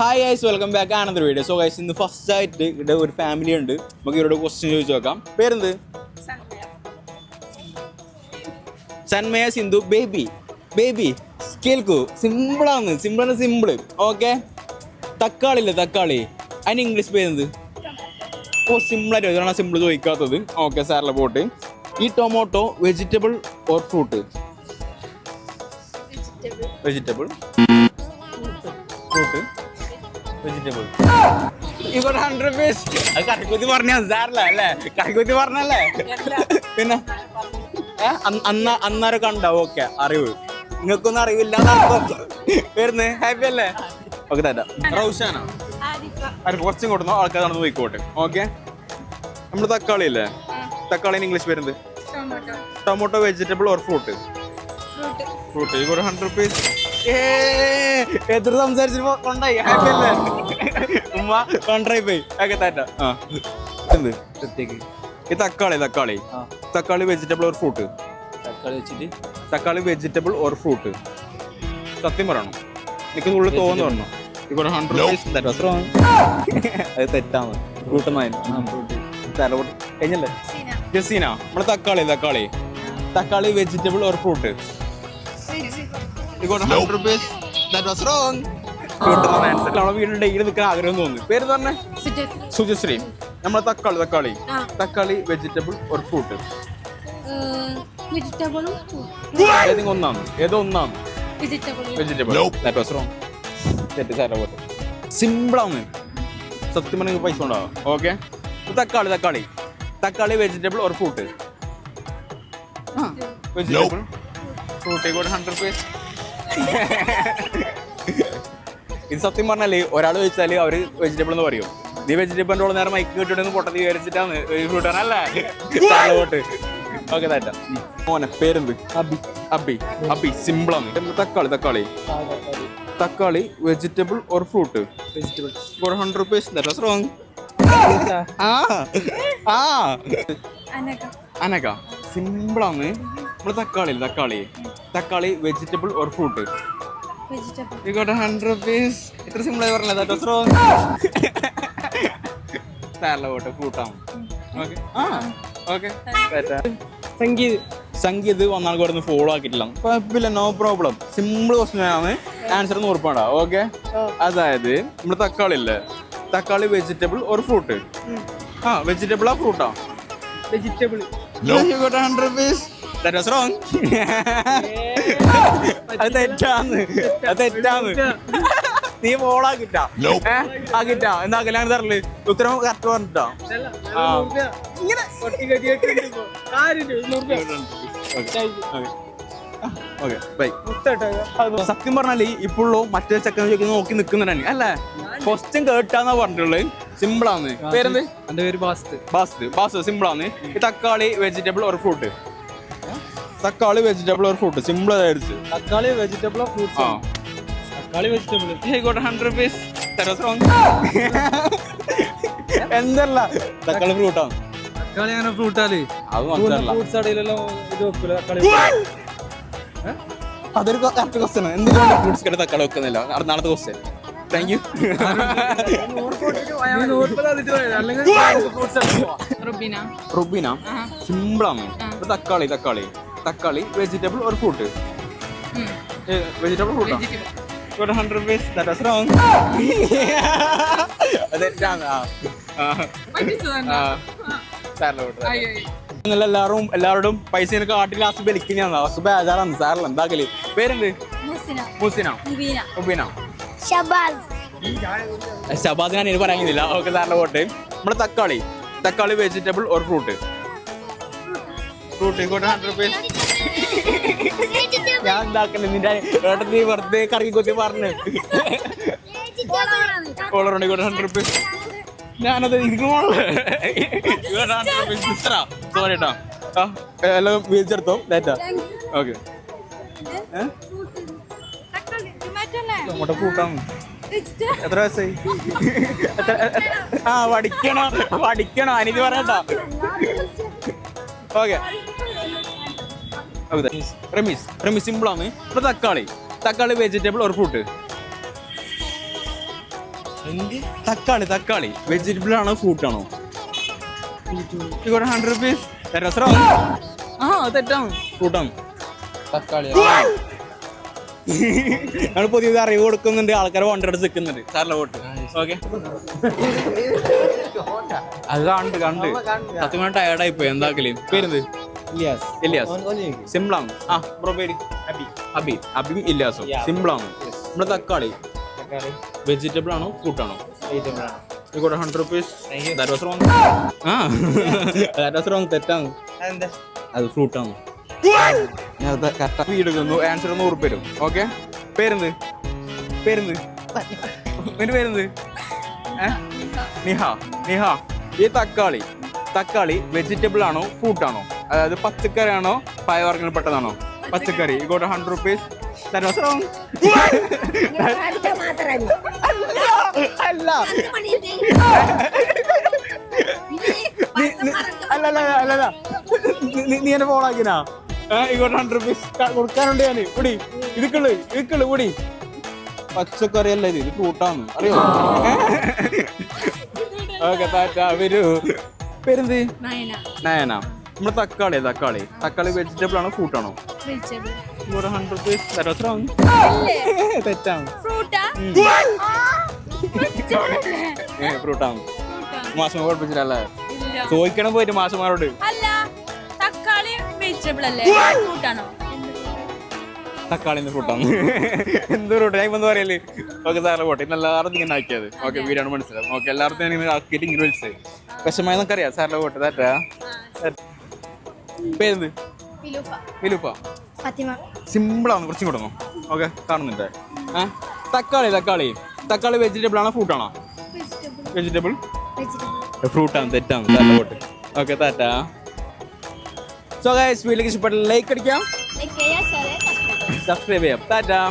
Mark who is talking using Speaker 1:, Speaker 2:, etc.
Speaker 1: Hi guys, welcome back ആനന്ദ video. So guys, ഇന്ന് first ആയിട്ട് ഇവിടെ ഒരു ഫാമിലി ഉണ്ട്. നമുക്ക് ഇവരോട് ക്വസ്റ്റ്യൻ ചോദിച്ചു നോക്കാം. പേരെന്ത്? സന്മയ സിന്ധു. ബേബി കേൾക്കൂ, സിമ്പിളാണ്. സിമ്പിൾ. ഓക്കെ, തക്കാളി ഇല്ലേ, തക്കാളി, അതിന് ഇംഗ്ലീഷ് പേരെന്ത്? ഓ, സിമ്പിളായിട്ട് ഇതാണ് സിമ്പിൾ ചോദിക്കാത്തത്. ഓക്കെ, സാറിലെ പോട്ട്. ഈ tomato vegetable or fruit? Vegetable. Fruit vegetable. ഇവിടെ 100 പീസ്. അത് കറിക്കുത്തി പറഞ്ഞ സാറല്ലേ അല്ലേ? കറിക്കുത്തി പറഞ്ഞല്ലേ? പിന്നെ അന്നേരം കണ്ട. ഓക്കെ, അറിവ്. നിങ്ങൾക്കൊന്നും അറിവില്ല. വരുന്നേ ഹാപ്പി അല്ലേ? ഓക്കെ, തരാം. റൗഷാനോ? കുറച്ചും കൊടുന്നോ, ആൾക്കാർ നടന്ന് പോയിക്കോട്ടെ. ഓക്കെ, നമ്മള് തക്കാളി അല്ലേ? തക്കാളിന് ഇംഗ്ലീഷ് വരുന്നത്? Tomato vegetable or fruit? Fruit. ഇവിടെ 100 പീസ്. എത്ര സംസാരിച്ചപ്പോ കൊണ്ടായി. ഹാപ്പി അല്ലേ? ഉമ്മ കൊണ്ടായി പോയി. ഓക്കെ, താറ്റ. എന്ത് ഈ തക്കാളി വെജിറ്റബിൾ ഓർ ഫ്രൂട്ട്? തക്കാളി വെജിറ്റബിൾ ഓർ ഫ്രൂട്ട്? സത്യം പറയണം. എനിക്ക് ഉള്ളിൽ തോന്നുന്നു പറഞ്ഞു. ഇവിടെ 100 അത് തെറ്റാണ്. ഫ്രൂട്ട് കഴിഞ്ഞല്ലേ? ജസീന, നമ്മള് തക്കാളി വെജിറ്റബിൾ ഓർ ഫ്രൂട്ട്? നമ്മളെ വീട്ടിൽ ഡെയിലി നിൽക്കാൻ ആഗ്രഹം തോന്നുന്നു. പേര് പറഞ്ഞേ? സുജശ്രീ. നമ്മളെ തക്കാളി വെജിറ്റബിൾ ഓർ ഫ്രൂട്ട്? ഏതോ ഒന്നാണ് വെജിറ്റബിൾ. സിമ്പിളാണ്. സത്യം പറഞ്ഞ പൈസ ഉണ്ടാവും. ഓക്കെ, തക്കാളി vegetable or fruit? Vegetable. Fruit. 100 piece. ഇത് സത്യം പറഞ്ഞാല് ഒരാൾ ചോദിച്ചാല് അവര് വെജിറ്റബിൾ എന്ന് പറയും. നീ വെജിറ്റബിളിന്റെ നേരം മൈക്ക് കിട്ടിട്ട് പൊട്ടത്തി വിചാരിച്ചിട്ടാണ് ഫ്രൂട്ട് ആണല്ലേ? ഓക്കെ, താറ്റ. മോനെ പേരെന്ത്? അബി. സിമ്പിളാണ്. തക്കാളി vegetable or fruit? Vegetable. 100 piece. That wrong. അനക. സിമ്പിളാണ്. നമ്മള് തക്കാളി vegetable or fruit? Vegetable. 100 piece. ഇത്ര സിമ്പിളായി പറഞ്ഞത്. That wrong. ഫ്രൂട്ടാണ്. ഓക്കെ. സംഗീത് വന്നാൽ കൂടെ ഫോളോ ആക്കിയിട്ടില്ല. കുഴപ്പമില്ല, നോ പ്രോബ്ലം. സിമ്പിൾ ക്വസ്റ്റ്യൻ ആണ്. ആൻസർ ഉറപ്പാണ്. ഓക്കെ, അതായത് നമ്മള് തക്കാളി വെജിറ്റബിൾ ഓർ ഫ്രൂട്ട്? വെജിറ്റബിളാ ഫ്രൂട്ടാ? Vegetable. 100 piece. That was wrong. അത് തെറ്റാന്ന്. നീ ഫോളാക്കിട്ടാ എന്നാ കല്യാണം തരല്. ഉത്തരം കറക്റ്റ് പറഞ്ഞിട്ടാ. സത്യം പറഞ്ഞാല് ഇപ്പോഴോ മറ്റേ ചെക്കൻ നോക്കി നിക്കുന്നുണ്ട് അല്ലേ? ക്വസ്റ്റ്യൻ കേട്ടാന്നാ പറഞ്ഞിട്ടുള്ളത്. സിമ്പിളാന്ന്. പേരെന്ത്? എന്റെ പേര് ബാസ്. സിമ്പിളാന്ന്. തക്കാളി വെജിറ്റബിൾ ഓർ ഫ്രൂട്ട്? തക്കാളി വെജിറ്റബിൾ ഓർ ഫ്രൂട്ട്? സിമ്പിൾ ആയിരിക്കും. തക്കാളി വെജിറ്റബിൾ ഓർ ഫ്രൂട്ട്? തക്കാളി വെജിറ്റബിൾ. 100 പീസ്. എന്തല്ല തക്കാളി ഫ്രൂട്ടാണ്? തക്കാളി അങ്ങനെ ഫ്രൂട്ടാല് അതൊരു കറക്റ്റ് ക്വസ്റ്റ്യൻ. എന്തുകൊണ്ട് ഫ്രൂട്ട്സ് കണ്ട് തക്കാളി വെക്കുന്നില്ല? നാളത്തെ ക്വസ്റ്റ്യൻ. Thank you. റുബീന. സിമ്പിളാണ്. തക്കാളി വെജിറ്റബിൾ ഓർ ഫ്രൂട്ട്? വെജിറ്റബിൾ ഫ്രൂട്ടാ? 100 പീസ്. That was wrong. എല്ലാവരോടും പൈസ എനിക്ക് കാട്ടി ലാസ്റ്റ് ബലിക്കുന്നതാണ്. അവർക്ക് ബേജാറാണ്. സാറില്ല എന്താക്കല്? പേരെന്ത്? മുസിന. ഷബാസ് ഞാൻ ഇനി പറയുന്നില്ല. ഓക്കെ, സാറിന്റെ പോട്ടെ. നമ്മള് തക്കാളി വെജിറ്റബിൾ ഓർ ഫ്രൂട്ട്? 100 പീസ്. ഞാൻ എന്താക്കല്? നിന്റെ ഏട്ടൻ നീ വെറുതെ കറങ്ങി കുത്തി പറഞ്ഞു. 100 പീസ്. ഞാനത് സോറി കേട്ടോ. എല്ലാം വീഴ്ചെടുത്തോ ഡേറ്റാ. ഓക്കെ, ഫ്രൂട്ടാണ്. എത്ര വയസ്സായി? പഠിക്കണോ അനിത് പറയട്ടോ. ഓക്കെ, റമീസ്. സിമ്പിളാണ്. തക്കാളി വെജിറ്റബിൾ ഓർ ഫ്രൂട്ട്? തക്കാളി തക്കാളി വെജിറ്റബിൾ ആണോ ഫ്രൂട്ട് ആണോ? 100 rupees. ആ തെറ്റാണ്, ഫ്രൂട്ടാണ്.
Speaker 2: തക്കാളി.
Speaker 1: നമ്മൾ പുതിയത് അറിവ് കൊടുക്കുന്നുണ്ട്, ആൾക്കാരെ വണ്ടെടുത്ത് നിൽക്കുന്നുണ്ട്. സാറിലെ വോട്ട്. ഓക്കെ, അത് കണ്ട് സത്യമായിട്ട് ടയർഡായി പോയി. എന്താക്കല്? പേരെന്ത്? ഇല്യാസ്. സിമ്പിളാണ്. ആ ബ്രോ പേര്? അബി ഇല്യാസോ. സിമ്പിളാണ്. നമ്മുടെ തക്കാളി വെജിറ്റബിൾ ആണോ ഫ്രൂട്ട് ആണോ? 100 rupees. That was wrong. That was wrong. തെറ്റാണ്, അത് ഫ്രൂട്ടാണ്. ആൻസർ 100 വരും. ഓക്കെ, പേരെന്ത്? നിന്റെ പേരെന്ത്? നിഹ. ഈ തക്കാളി വെജിറ്റബിൾ ആണോ ഫ്രൂട്ട് ആണോ? അതായത് പച്ചക്കറി ആണോ പയവർഗ്ഗങ്ങൾ പെട്ടതാണോ? പച്ചക്കറി. 100 rupees. That was wrong. അല്ല നീ എന്നെ ഫോണാക്കിനാ? 100 rupees കൊടുക്കാനുണ്ട് ഞാന്. കൂടി ഇതുക്കള് കൂടി. പച്ചക്കറി അല്ല ഇത് ഫ്രൂട്ടാണ്, അറിയോ? ഓക്കെ, താറ്റാ. വരൂ. പേരെന്ത്? നയന. നമ്മുടെ തക്കാളി വെജിറ്റബിൾ ആണോ ഫ്രൂട്ട് ആണോ? 100 rupees. That was wrong. തെറ്റാണ്, ഫ്രൂട്ടാണ്. മാഷ് പഠിപ്പിച്ചിട്ടല്ലേ? ചോദിക്കണം പോയിട്ട് മാഷന്മാരോട്. തക്കാളി ഫ്രൂട്ടാണ്. എന്ത് ഫ്രൂട്ട്? ഞാൻ ഇപ്പം പറയല്. ഓക്കെ സാറേ പോട്ടെ. ഇന്ന് എല്ലാവർക്കും ഇങ്ങനെ ആക്കിയത്. ഓക്കെ, വീടാണ് മനസ്സിലാവും. ഓക്കെ, എല്ലാവർക്കും ഞാൻ ഇങ്ങനെ ആക്കിയിട്ട് ഇങ്ങനെ വിളിച്ചത്. വിഷമായി നമുക്കറിയാം. സാറിലെ പോട്ടെ. താറ്റാ. പേരെന്ത്? വിലുഫ. സിമ്പിളാണ്, കുറച്ചും കൊടുക്കണോ? ഓക്കെ, കാണുന്നുണ്ട്. തക്കാളി വെജിറ്റബിൾ ആണോ ഫ്രൂട്ട് ആണോ? വെജിറ്റബിൾ. ഫ്രൂട്ടാണ്, തെറ്റാണ്. സാറിലെ പോട്ടെ. ഓക്കെ, താറ്റാ. സോ ഗൈസ്, വീട്ടിലേക്ക് ഇഷ്ടപ്പെട്ട ലൈക്ക് അടിക്കാം, സബ്സ്ക്രൈബ് ചെയ്യാം. ടാറ്റാ.